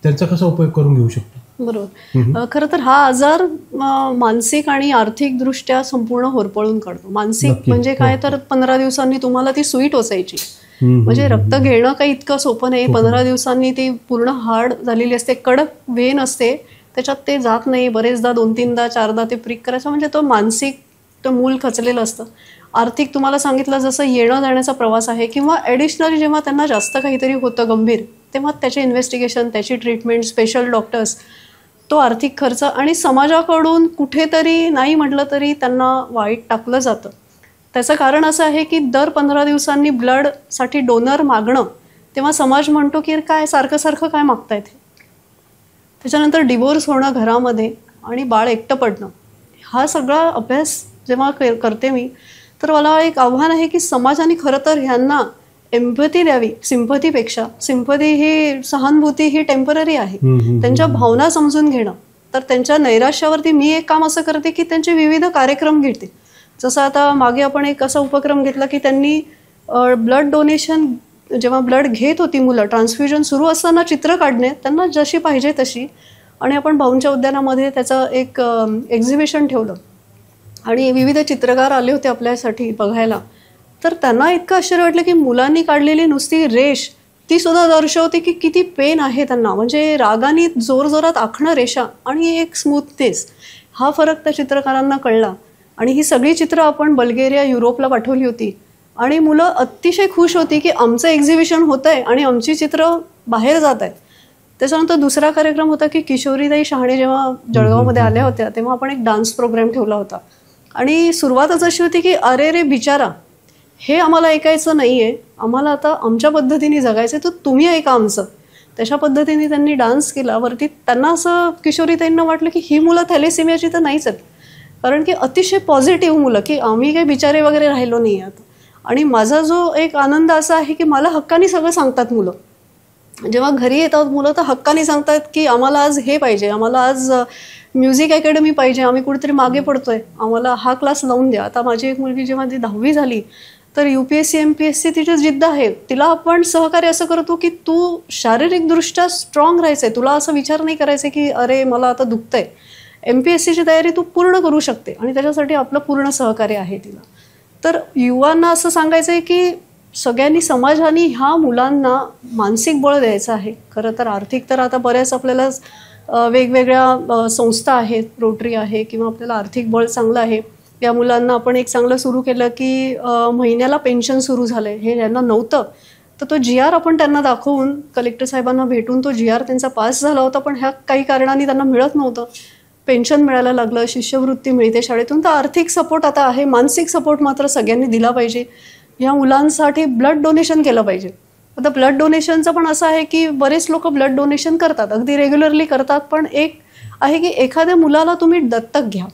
त्यांचा कसा उपयोग करून घेऊ शकतो? बरोबर. खरं तर हा आजार मानसिक आणि आर्थिकदृष्ट्या संपूर्ण होरपळून काढतो. मानसिक म्हणजे काय, तर 15 दिवसांनी तुम्हाला ती सुई टोचायची. म्हणजे रक्त घेणं काही इतकं सोपं नाही. 15 दिवसांनी ती पूर्ण हार्ड झालेली असते, कडक वेन असते, त्याच्यात ते जात नाही. बरेचदा 2-3दा 4दा ते प्रिक करायचं. म्हणजे तो मानसिक तो मूल खचलेलं असतं. आर्थिक तुम्हाला सांगितलं जसं येणं जाण्याचा प्रवास आहे, किंवा ॲडिशनली जेव्हा त्यांना जास्त काहीतरी होतं गंभीर, तेव्हा त्याचे इन्व्हेस्टिगेशन, त्याची ट्रीटमेंट, स्पेशल डॉक्टर्स, तो आर्थिक खर्च, आणि समाजाकडून कुठेतरी नाही म्हटलं तरी त्यांना वाईट टाकलं जातं. त्याचं कारण असं आहे की दर 15 दिवसांनी ब्लडसाठी डोनर मागणं, तेव्हा समाज म्हणतो की काय सारखं सारखं काय मागतायत. त्याच्यानंतर डिवोर्स होणं घरामध्ये आणि बाळ एकटं पडणं, हा सगळा अभ्यास जेव्हा करते मी, तर मला एक आव्हान आहे की समाजाने खरं तर ह्यांना एम्पॅथी द्यावी. सिंपथीपेक्षा, सिंपथी ही, सहानुभूती ही टेम्पररी आहे. त्यांच्या भावना समजून घेणं. तर त्यांच्या नैराश्यावरती मी एक काम असं करते की त्यांचे विविध कार्यक्रम घेते. जसं आता मागे आपण एक असा उपक्रम घेतला की त्यांनी ब्लड डोनेशन, जेव्हा ब्लड घेत होती मुलं, ट्रान्सफ्युजन सुरू असताना चित्र काढणे, त्यांना जशी पाहिजे तशी. आणि आपण भाऊंच्या उद्यानामध्ये त्याचं एक एक्झिबिशन ठेवलं आणि विविध चित्रकार आले होते आपल्यासाठी बघायला. तर त्यांना इतकं आश्चर्य वाटलं की मुलांनी काढलेली नुसती रेष ती सुद्धा दर्शवते की किती पेन आहे त्यांना. म्हणजे रागाने जोरजोरात आखणं रेषा आणि एक स्मूथनेस, हा फरक त्या चित्रकारांना कळला. आणि ही सगळी चित्रं आपण बल्गेरिया, युरोपला पाठवली होती आणि मुलं अतिशय खुश होती की आमचं एक्झिबिशन होतं आहे आणि आमची चित्रं बाहेर जात आहेत. त्याच्यानंतर दुसरा कार्यक्रम होता की किशोरीताई शहाणे जेव्हा जळगावमध्ये आल्या होत्या तेव्हा आपण एक डान्स प्रोग्राम ठेवला होता. आणि सुरुवातच अशी होती की अरे रे बिचारा, हे आम्हाला ऐकायचं नाही आहे, आम्हाला आता आमच्या पद्धतीने जगायचं आहे, तर तुम्ही ऐका आमचं. तशा पद्धतीने त्यांनी डान्स केला. वरती त्यांना असं किशोरीताईंना वाटलं की ही मुलं थॅलेसिमियाची तर नाहीच आहेत, कारण की अतिशय पॉझिटिव्ह मुलं, की आम्ही काही बिचारे वगैरे राहिलो नाही आहात. आणि माझा जो एक आनंद असा आहे की मला हक्काने सगळं सांगतात मुलं. जेव्हा घरी येतात मुलं तर हक्काने सांगतात की आम्हाला आज हे पाहिजे, आम्हाला आज म्युझिक अकॅडमी पाहिजे, आम्ही कुठेतरी मागे पडतोय, आम्हाला हा क्लास लावून द्या. आता माझी एक मुलगी जेव्हा ती 10वी झाली तर UPSC MPSC तिची जिद्द आहे. तिला आपण सहकार्य असं करतो की तू शारीरिकदृष्ट्या स्ट्रॉंग राहायचंय, तुला असं विचार नाही करायचं की अरे मला आता दुखतंय. MPSCची तयारी तू पूर्ण करू शकते आणि त्याच्यासाठी आपलं पूर्ण सहकार्य आहे तिला. तर युवांना असं सांगायचं आहे की सगळ्यांनी समाजाने ह्या मुलांना मानसिक बळ द्यायचं आहे. खरं तर आर्थिक तर आता बऱ्याच आपल्याला वेगवेगळ्या संस्था आहेत, रोटरी आहे किंवा आपल्याला आर्थिक बळ चांगलं आहे. या मुलांना आपण एक चांगलं सुरू केलं की महिन्याला पेन्शन सुरू झालं आहे, हे ज्यांना नव्हतं तर तो GR आपण त्यांना दाखवून कलेक्टर साहेबांना भेटून तो GR त्यांचा पास झाला होता, पण ह्या काही कारणांनी त्यांना मिळत नव्हतं. पेन्शन मिळायला लागलं, शिष्यवृत्ती मिळते शाळेतून. तर आर्थिक सपोर्ट आता आहे, मानसिक सपोर्ट मात्र सगळ्यांनी दिला पाहिजे. या मुलांसाठी ब्लड डोनेशन केलं पाहिजे. आता ब्लड डोनेशनचं पण असं आहे की बरेच लोक ब्लड डोनेशन करतात, अगदी रेग्युलरली करतात, पण एक आहे की एखाद्या मुलाला तुम्ही दत्तक घ्या.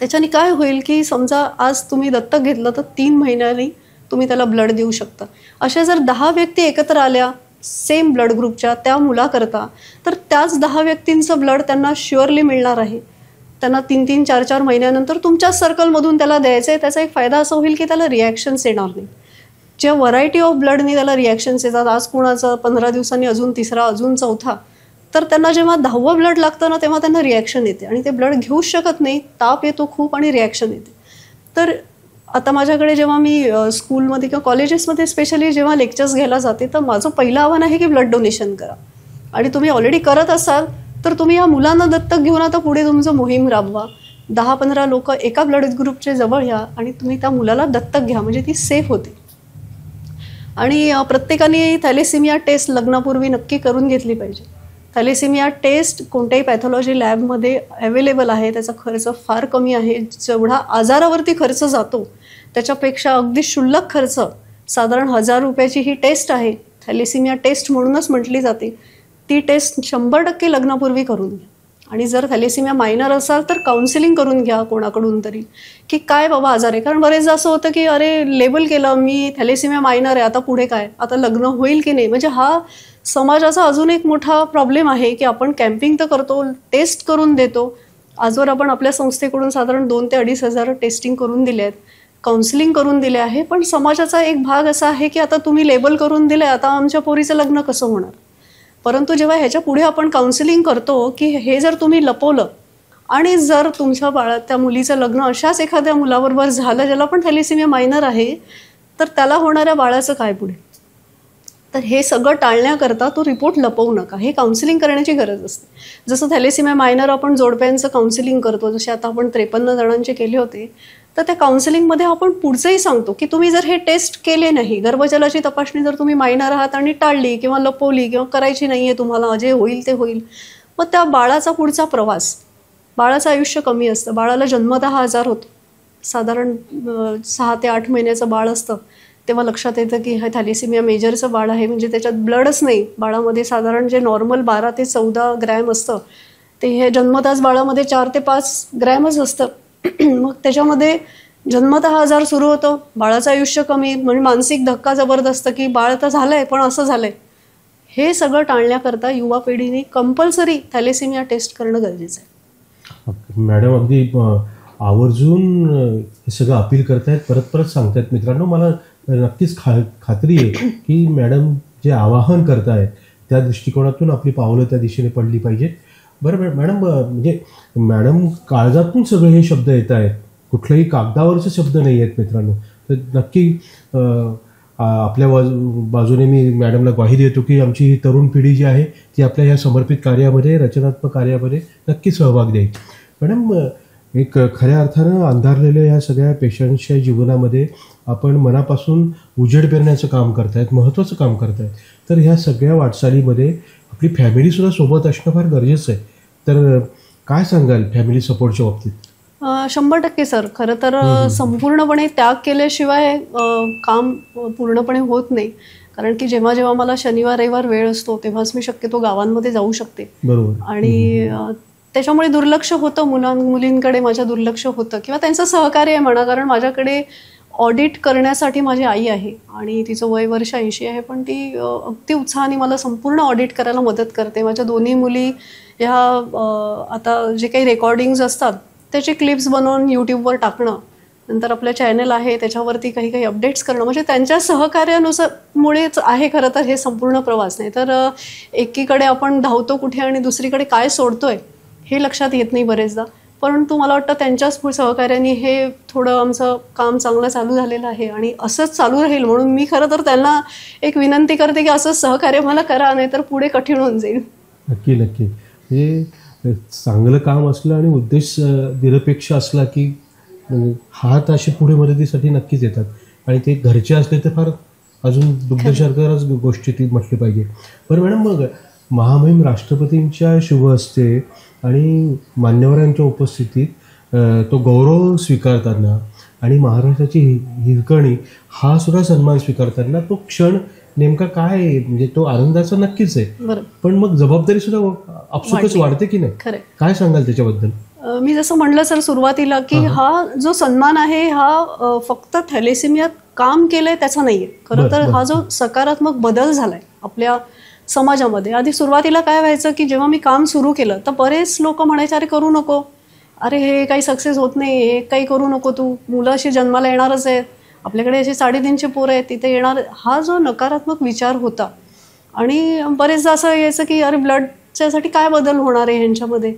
त्याच्याने काय होईल की समजा आज तुम्ही दत्तक घेतलं तर 3 महिन्यांनी तुम्ही त्याला ब्लड देऊ शकता. अशा जर 10 व्यक्ती एकत्र आल्या सेम ब्लड ग्रुपच्या त्या मुलाकरता, तर त्याच 10 व्यक्तींचं ब्लड त्यांना शुअरली मिळणार आहे. त्यांना 3-3, 4-4 महिन्यानंतर तुमच्याच सर्कलमधून त्याला द्यायचं आहे. त्याचा एक फायदा असा होईल की त्याला रिॲक्शन्स येणार नाही. ज्या व्हरायटी ऑफ ब्लडनी त्याला रिॲक्शन्स येतात, आज कुणाचं 15 दिवसांनी अजून तिसरा, अजून चौथा, तर त्यांना जेव्हा 10वं ब्लड लागतं ना तेव्हा त्यांना रिॲक्शन येते आणि ते ब्लड घेऊच शकत नाही, ताप येतो खूप आणि रिॲक्शन येते. तर आता माझ्याकडे जेव्हा मी स्कूलमध्ये किंवा कॉलेजेसमध्ये स्पेशली जेव्हा लेक्चर्स घ्यायला जाते तर माझं पहिलं आव्हान आहे की ब्लड डोनेशन करा. आणि तुम्ही ऑलरेडी करत असाल तर तुम्ही या मुलांना दत्तक घेऊन आता पुढे तुमचं मोहीम राबवा. 10-15 लोक एका ब्लड ग्रुपचे जवळ या आणि तुम्ही त्या मुलाला दत्तक घ्या, म्हणजे ती सेफ होते. आणि प्रत्येकाने थॅलेसिमिया टेस्ट लग्नापूर्वी नक्की करून घेतली पाहिजे. थॅलेसिमिया टेस्ट कोणत्याही पॅथॉलॉजी लॅबमध्ये अवेलेबल आहे, त्याचा खर्च फार कमी आहे. जेवढा आजारावरती खर्च जातो त्याच्यापेक्षा अगदी क्षुल्लक खर्च, साधारण 1000 रुपयाची ही टेस्ट आहे. थॅलेसिमिया टेस्ट म्हणूनच म्हटली जाते. ती टेस्ट 100% लग्नापूर्वी करून घ्या. आणि जर थॅलेसिमिया मायनर असाल तर काउन्सिलिंग करून घ्या कोणाकडून तरी, की काय बाबा आजार आहे. कारण बरेचदा असं होतं की अरे लेबल केलं मी थॅलेसिमिया मायनर आहे, आता पुढे काय, आता लग्न होईल की नाही. म्हणजे हा समाजाचा अजून एक मोठा प्रॉब्लेम आहे की आपण कॅम्पिंग तर करतो, टेस्ट करून देतो. आजवर आपण आपल्या संस्थेकडून साधारण 2,000 ते 2,500 टेस्टिंग करून दिले आहेत, काउन्सिलिंग करून दिले आहे. पण समाजाचा एक भाग असा आहे की आता तुम्ही लेबल करून दिलं आहे, आता आमच्या पोरीचं लग्न कसं होणार. परंतु जेव्हा ह्याच्या पुढे आपण काउन्सिलिंग करतो की हे जर तुम्ही लपवलं आणि जर तुमच्या त्या मुलीचं लग्न अशाच एखाद्या मुलाबरोबर झालं ज्याला पण थॅलेसिमिया मायनर आहे, तर त्याला होणाऱ्या बाळाचं काय पुढे. तर हे सगळं टाळण्याकरता तो रिपोर्ट लपवू नका, हे काउन्सिलिंग करण्याची गरज असते. जसं थॅलेसिमिया मायनर आपण जोडप्यांचं काउन्सिलिंग करतो, जसे आता आपण 53 जणांचे केले होते, तर त्या काउन्सिलिंगमध्ये आपण पुढचंही सांगतो की तुम्ही जर हे टेस्ट केले नाही, गर्भजलाची तपासणी जर तुम्ही मायनर आहात आणि टाळली किंवा लपवली किंवा करायची नाही आहे तुम्हाला, जे होईल ते होईल, मग त्या बाळाचा पुढचा प्रवास, बाळाचं आयुष्य कमी असतं. बाळाला जन्मतः आजार होतो. साधारण 6 ते 8 महिन्याचं बाळ असतं तेव्हा लक्षात येतं की हे थॅलेसिमिया मेजरचं बाळ आहे, म्हणजे त्याच्यात ब्लडच नाही. बाळामध्ये साधारण जे नॉर्मल 12 ते 14 ग्रॅम असतं ते हे जन्मताच बाळामध्ये 4 ते 5 ग्रॅमच असतं. मग त्याच्यामध्ये जन्मतः आजार सुरू होतो, बाळाचं आयुष्य कमी, म्हणजे मानसिक धक्का जबरदस्त की बाळ तर झालंय पण असं झालंय. हे सगळं टाळण्याकरता युवा पिढीने कंपल्सरी थॅलेसिमिया टेस्ट करणं गरजेचं आहे. मॅडम अगदी आवर्जून हे सगळं अपील करतायत, परत परत सांगतायत. मित्रांनो, मला नक्कीच खात्री आहे की मॅडम जे आवाहन करतायत त्या दृष्टिकोनातून आपली पावलं त्या दिशेने पडली पाहिजेत. बरं मॅडम, म्हणजे मॅडम काळजातून सगळे हे शब्द येत आहेत, कुठल्याही कागदावरचे शब्द नाही आहेत मित्रांनो. तर नक्की आपल्या बाजूने मी मॅडमला ग्वाही देतो की आमची ही तरुण पिढी जी आहे ती आपल्या या समर्पित कार्यामध्ये, रचनात्मक कार्यामध्ये नक्की सहभाग द्यायची. मॅडम, एक खऱ्या अर्थानं अंधारलेल्या या सगळ्या पेशंट्सच्या जीवनामध्ये आपण मनापासून उजेड पेरण्याचं काम करतायत, महत्त्वाचं काम करतायत. तर ह्या सगळ्या वाटचालीमध्ये आपली फॅमिलीसुद्धा सोबत असणं फार गरजेचं आहे. तर काय सांगाल फॅमिली सपोर्टच्या बाबतीत? 100% सर. खरं तर संपूर्णपणे त्याग केल्याशिवाय काम पूर्णपणे होत नाही. कारण की जेव्हा जेव्हा मला शनिवार रविवार वेळ असतो तेव्हाच मी शक्यतो गावांमध्ये जाऊ शकते. बरोबर. आणि त्याच्यामुळे दुर्लक्ष होतं, मुलींकडे माझ्या दुर्लक्ष होतं किंवा त्यांचं सहकार्य आहे म्हणा. कारण माझ्याकडे ऑडिट करण्यासाठी माझी आई आहे आणि तिचं वय वर्ष 80 आहे, पण ती अगदी उत्साहाने मला संपूर्ण ऑडिट करायला मदत करते. माझ्या दोन्ही मुली ह्या आता जे काही रेकॉर्डिंग्ज असतात त्याचे क्लिप्स बनवून यूट्यूबवर टाकणं, नंतर आपलं चॅनल आहे त्याच्यावरती काही काही अपडेट्स करणं, म्हणजे त्यांच्या मुळेच आहे खरं तर हे संपूर्ण प्रवास. नाही तर एकीकडे आपण धावतो कुठे आणि दुसरीकडे काय सोडतोय हे लक्षात येत नाही बरेचदा. परंतु मला वाटतं त्यांच्याच सहकार्याने हे थोडं आमचं काम चांगलं चालू झालेलं आहे आणि असंच चालू राहील. म्हणून मी खरं तर त्यांना एक विनंती करते की असंच सहकार्य मला करा, नाही तर पुढे कठीण होऊन जाईल. नक्की नक्की. हे चांगलं काम असलं आणि उद्देश निरपेक्ष असला की हात असे पुढे मदतीसाठी नक्कीच येतात. आणि ते घरचे असले तर फार अजून दुग्धशर्करच गोष्टी ती म्हटली पाहिजे. बरं मॅडम, मग महामहिम राष्ट्रपतींच्या शुभ हस्ते आणि मान्यवरांच्या उपस्थितीत तो गौरव स्वीकारताना आणि महाराष्ट्राची हिरकणी हा सुद्धा सन्मान स्वीकारताना तो क्षण नेमका काय आहे? म्हणजे तो आनंदाचा नक्कीच आहे, पण मग जबाबदारी सुद्धा आपसुकच वाढते की नाही? काय सांगाल त्याच्याबद्दल? मी जसं म्हणलं सर सुरुवातीला की हा जो सन्मान आहे हा फक्त थॅलेसेमियात काम केलंय त्याचा नाहीये. खरं तर हा जो सकारात्मक बदल झालाय आपल्या समाजामध्ये. आधी सुरुवातीला काय व्हायचं की जेव्हा मी काम सुरू केलं तर बरेच लोक म्हणायचे अरे करू नको, अरे हे काही सक्सेस होत नाही, हे काही करू नको, तू मुलं अशी जन्माला येणारच आहेत, आपल्याकडे असे 350 पोरं आहेत तिथे येणार. हा जो नकारात्मक विचार होता आणि बरेचदा असं यायचं की अरे ब्लडच्यासाठी काय बदल होणार आहे ह्यांच्यामध्ये,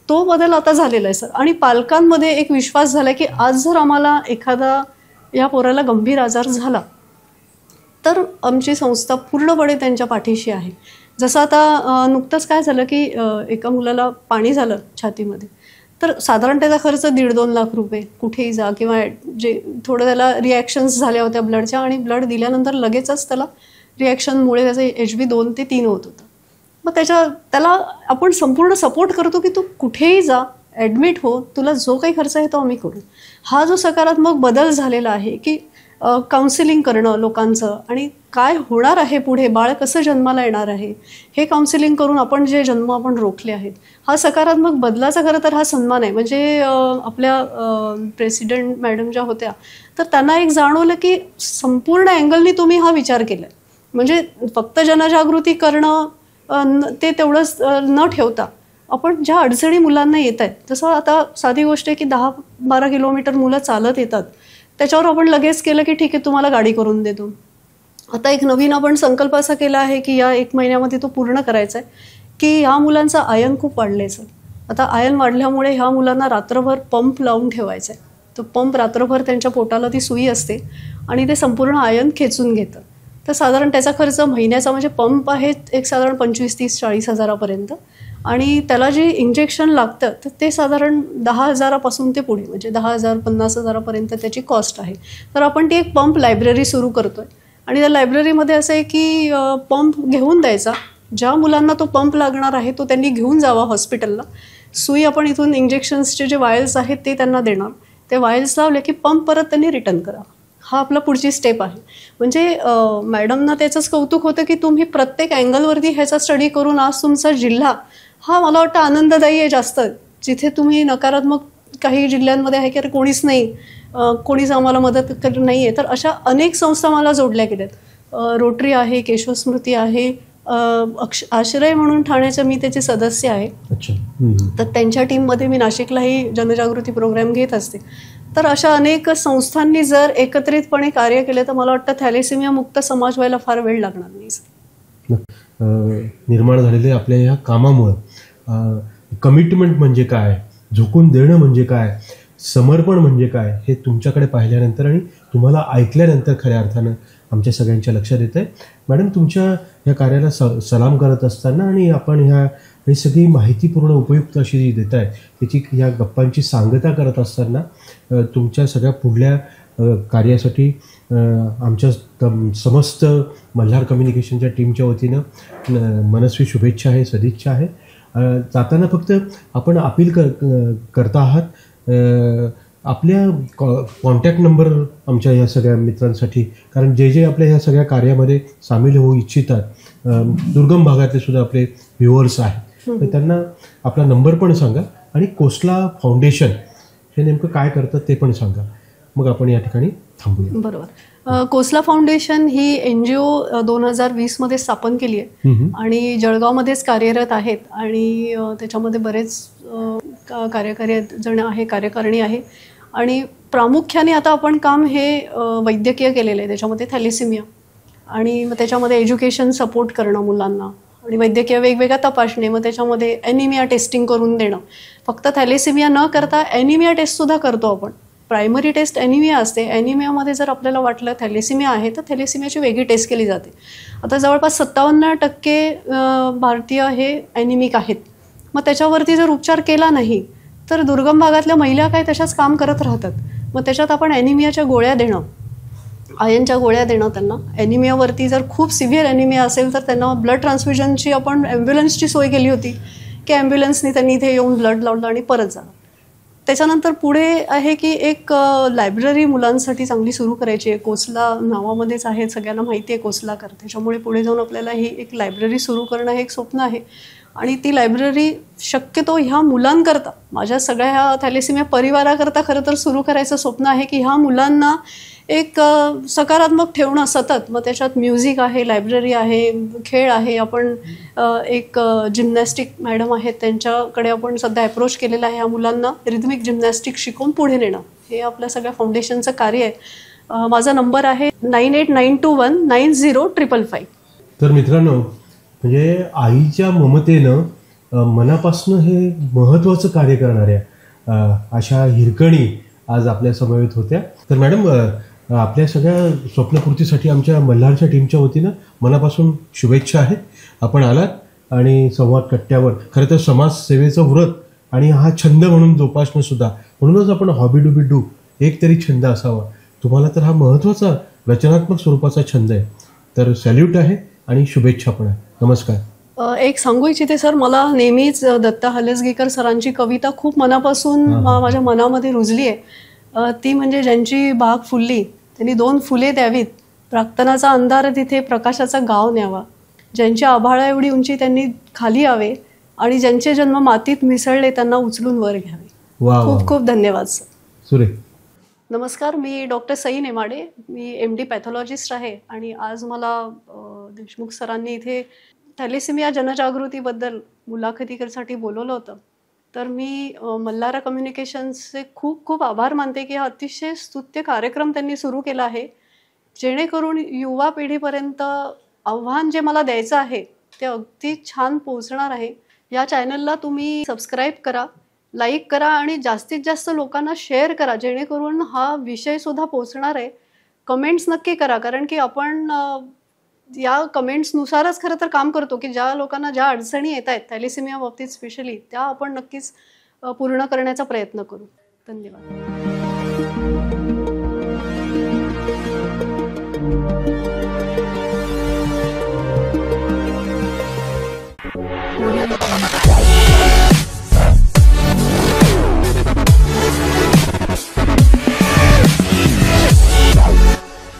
तो बदल आता झालेला आहे सर. आणि पालकांमध्ये एक विश्वास झाला की आज जर आम्हाला एखादा या पोराला गंभीर आजार झाला तर आमची संस्था पूर्णपणे त्यांच्या पाठीशी आहे. जसं आता नुकतंच काय झालं की एका मुलाला पाणी झालं छातीमध्ये, तर साधारण त्याचा खर्च 1.5-2 लाख रुपये. कुठेही जा किंवा जे थोडं त्याला रिॲक्शन्स झाल्या होत्या ब्लडच्या आणि ब्लड दिल्यानंतर लगेचच त्याला रिॲक्शनमुळे त्याचं HB2 ते 3 होत होतं. मग त्याला आपण संपूर्ण सपोर्ट करतो की तू कुठेही जा, ॲडमिट हो, तुला जो काही खर्च आहे तो आम्ही करू. हा जो सकारात्मक बदल झालेला आहे की काउन्सिलिंग करणं लोकांचं आणि काय होणार आहे पुढे, बाळ कसं जन्माला येणार आहे हे काउन्सिलिंग करून आपण जे जन्म आपण रोखले आहेत, हा सकारात्मक बदलाचा खरं तर हा सन्मान आहे. म्हणजे आपल्या प्रेसिडेंट मॅडम ज्या होत्या तर त्यांना एक जाणवलं की संपूर्ण अँगलनी तुम्ही हा विचार केला. म्हणजे फक्त जनजागृती करणं ते तेवढंच न ठेवता आपण ज्या अडचणी मुलांना येत आहेत, जसं आता साधी गोष्ट आहे की 10-12 किलोमीटर मुलं चालत येतात, त्याच्यावर आपण लगेच केलं की ठीक आहे तुम्हाला गाडी करून देतो. आता एक नवीन आपण संकल्प असा केला आहे की या 1 महिन्यामध्ये तो पूर्ण करायचा आहे की ह्या मुलांचा आयन खूप वाढले सर. आता आयन वाढल्यामुळे ह्या मुलांना रात्रभर पंप लावून ठेवायचा आहे. तो पंप रात्रभर त्यांच्या पोटाला ती सुई असते आणि ते संपूर्ण आयन खेचून घेतं. तर साधारण त्याचा खर्च महिन्याचा, म्हणजे पंप आहे एक साधारण 25-30-40 हजारापर्यंत आणि त्याला जे इंजेक्शन लागतं तर ते साधारण 10,000पासून ते पुढे, म्हणजे 10,000-50 हजारापर्यंत त्याची कॉस्ट आहे. तर आपण ती एक पंप लायब्ररी सुरू करतो आहे आणि त्या लायब्ररीमध्ये असं आहे की पंप घेऊन द्यायचा. ज्या मुलांना तो पंप लागणार आहे तो त्यांनी घेऊन जावा हॉस्पिटलला. सुई आपण इथून इंजेक्शन्सचे जे वायल्स आहेत ते त्यांना देणार. ते वायल्स लावले की पंप परत त्यांनी रिटर्न करा. हा आपला पुढची स्टेप आहे. म्हणजे मॅडमना त्याचंच कौतुक होतं की तुम्ही प्रत्येक अँगलवरती ह्याचा स्टडी करून आज तुमचा जिल्हा हा मला वाटतं आनंददायी आहे जास्त. जिथे तुम्ही नकारात्मक काही जिल्ह्यांमध्ये आहे की अरे कोणीच नाही, कोणीच आम्हाला मदत नाही आहे, तर अशा अनेक संस्था मला जोडल्या गेल्यात. रोटरी आहे, केशवस्मृती आहे, आश्रय म्हणून ठाण्याचं मी त्याचे सदस्य आहे. तर त्यांच्या टीममध्ये मी नाशिकलाही जनजागृती प्रोग्राम घेत असते. तर अशा अनेक संस्थांनी जर एकत्रितपणे कार्य केले तर मला वाटतं थॅलेसेमिया मुक्त समाज व्हायला फार वेळ लागणार नाही. निर्माण झालेले आपल्या ह्या कामामुळं कमिटमेंट म्हणजे काय, झोकून देणं म्हणजे काय, समर्पण म्हणजे काय, हे तुमच्याकडे पाहिल्यानंतर आणि तुम्हाला ऐकल्यानंतर खऱ्या अर्थानं आमच्या सगळ्यांच्या लक्षात येतं आहे. मॅडम, तुमच्या ह्या कार्याला सलाम करत असताना आणि आपण ही सगळी माहितीपूर्ण उपयुक्त अशी जी देत आहे त्याची ह्या गप्पांची सांगता करत असताना तुमच्या सगळ्या पुढल्या कार्यासाठी आमच्या समस्त मल्हार कम्युनिकेशनच्या टीमच्या वतीनं मनस्वी शुभेच्छा आहे, सदिच्छा आहे. जाताना फक्त आपण अपील करता आहात आपल्या कॉन्टॅक्ट नंबर आमच्या ह्या सगळ्या मित्रांसाठी, कारण जे आपल्या ह्या सगळ्या कार्यामध्ये सामील होऊ इच्छितात, दुर्गम भागातले सुद्धा आपले व्ह्युअर्स आहेत, तर त्यांना आपला नंबर पण सांगा आणि कोसला फाउंडेशन हे नेमकं काय करतं ते पण सांगा. मग आपण या ठिकाणी थांबूया. बरोबर. कोसला फाउंडेशन ही NGO 2020 स्थापन केली आहे आणि जळगावमध्येच कार्यरत आहेत आणि त्याच्यामध्ये बरेच कार्यकारी जण आहे, कार्यकारिणी आहे आणि प्रामुख्याने आता आपण काम हे वैद्यकीय केलेलं आहे. त्याच्यामध्ये थॅलेसिमिया आणि मग त्याच्यामध्ये एज्युकेशन सपोर्ट करणं मुलांना आणि वैद्यकीय वेगवेगळ्या तपासणी, मग त्याच्यामध्ये ॲनिमिया टेस्टिंग करून देणं. फक्त थॅलेसिमिया न करता ॲनिमिया टेस्टसुद्धा करतो आपण. प्रायमरी टेस्ट ॲनिमिया असते. ॲनिमियामध्ये जर आपल्याला वाटलं थॅलेसिमिया आहे तर थॅलेसिमियाची वेगळी टेस्ट केली जाते. आता जवळपास 57% भारतीय हे ॲनिमिक आहेत. मग त्याच्यावरती जर उपचार केला नाही तर दुर्गम भागातल्या महिला काय तशाच काम करत राहतात. मग त्याच्यात आपण ॲनिमियाच्या गोळ्या देणं, आयनच्या गोळ्या देणं त्यांना. ॲनिमियावरती जर खूप सिव्हिअर ॲनिमिया असेल तर त्यांना ब्लड ट्रान्सफ्युजनची आपण ॲम्ब्युलन्सची सोय केली होती की ॲम्ब्युलन्सनी त्यांनी इथे येऊन ब्लड लावलं आणि परत जाणं. त्याच्यानंतर पुढे आहे की एक लायब्ररी मुलांसाठी चांगली सुरू करायची आहे. कोसला नावामध्येच आहे, सगळ्यांना माहिती आहे कोसला कर. त्याच्यामुळे पुढे जाऊन आपल्याला ही एक लायब्ररी सुरू करणं हे एक स्वप्न आहे आणि ती लायब्ररी शक्यतो ह्या मुलांकरता, माझ्या सगळ्या ह्या थॅलेसिमिया परिवाराकरता खरं तर सुरू करायचं स्वप्न आहे की ह्या मुलांना एक सकारात्मक ठेवणं सतत. मग त्याच्यात म्युझिक आहे, लायब्ररी आहे, खेळ आहे. आपण एक जिम्नॅस्टिक मॅडम आहेत, त्यांच्याकडे आपण सध्या अप्रोच केलेला आहे. ह्या मुलांना रिदमिक जिम्नॅस्टिक शिकवून पुढे नेणं हे आपल्या सगळ्या फाउंडेशनचं कार्य आहे. माझा नंबर आहे 9892190555. तर मित्रांनो, म्हणजे आईच्या ममतेनं मनापासून हे महत्त्वाचं कार्य करणाऱ्या अशा हिरकणी आज आपल्या समवेत होत्या. तर मॅडम, आपल्या सगळ्या स्वप्नपूर्तीसाठी आमच्या मल्हारच्या टीमच्या वतीनं मनापासून शुभेच्छा आहेत. आपण आलात आणि संवाद कट्ट्यावर खरं तर समाजसेवेचं व्रत आणि हा छंद म्हणून जोपासणं सुद्धा, म्हणूनच आपण हॉबी डू बी डू एक तरी छंद असावा. तुम्हाला तर हा महत्त्वाचा रचनात्मक स्वरूपाचा छंद आहे. तर सॅल्यूट आहे आणि शुभेच्छा पण आहे. नमस्कार. एक सांगू इच्छिते सर, मला नेहमीच दत्ता हलसगीकर सरांची कविता खूप मनापासून माझ्या मनामध्ये रुजली आहे. ती म्हणजे ज्यांची बाग फुलली त्यांनी 2 फुले द्यावीत, प्राक्तनाचा अंधार तिथे प्रकाशाचा गाव न्यावा, ज्यांच्या आभाळा एवढी उंची त्यांनी खाली यावे आणि ज्यांचे जन्म मातीत मिसळले त्यांना उचलून वर घ्यावे. खूप खूप धन्यवाद सर. सुरे. नमस्कार, मी डॉक्टर सई नेमाडे. मी MD पॅथॉलॉजिस्ट आहे आणि आज मला देशमुख सरांनी इथे थॅलेसिमिया जनजागृतीबद्दल मुलाखतीसाठी बोलवलं होतं. तर मी मल्हारा कम्युनिकेशन्सचे खूप खूप आभार मानते की हा अतिशय स्तुत्य कार्यक्रम त्यांनी सुरू केला आहे, जेणेकरून युवा पिढीपर्यंत आव्हान जे मला द्यायचं आहे ते अगदी छान पोहोचणार आहे. या चॅनलला तुम्ही सबस्क्राईब करा, लाईक करा आणि जास्तीत जास्त लोकांना शेअर करा, जेणेकरून हा विषयसुद्धा पोहोचणार आहे. कमेंट्स नक्की करा, कारण की आपण या कमेंट्सनुसारच खरं तर काम करतो की ज्या लोकांना ज्या अडचणी येत आहेत थॅलेसिमिया बाबतीत स्पेशली, त्या आपण नक्कीच पूर्ण करण्याचा प्रयत्न करू. धन्यवाद.